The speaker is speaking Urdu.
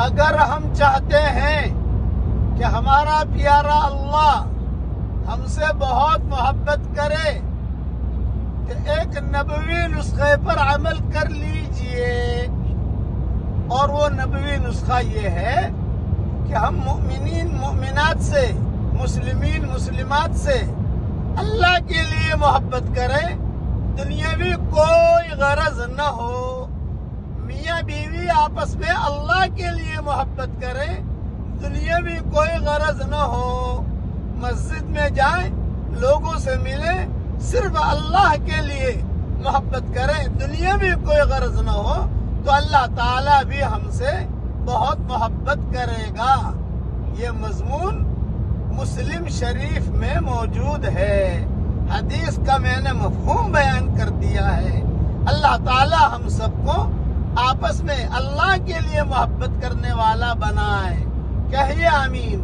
اگر ہم چاہتے ہیں کہ ہمارا پیارا اللہ ہم سے بہت محبت کرے تو ایک نبوی نسخے پر عمل کر لیجئے، اور وہ نبوی نسخہ یہ ہے کہ ہم مومنین مومنات سے، مسلمین مسلمات سے اللہ کے لیے محبت کریں، دنیاوی کوئی غرض نہ ہو۔ میاں بیوی آپس میں اللہ کے لیے محبت کریں، دنیاوی کوئی غرض نہ ہو۔ مسجد میں جائیں، لوگوں سے ملیں، صرف اللہ کے لیے محبت کریں، دنیاوی کوئی غرض نہ ہو، تو اللہ تعالیٰ بھی ہم سے بہت محبت کرے گا۔ یہ مضمون مسلم شریف میں موجود ہے۔ حدیث کا میں نے مفہوم بیان کر دیا ہے۔ اللہ تعالیٰ ہم سب کو آپس میں اللہ کے لیے محبت کرنے والا بنائے۔ کہیے آمین۔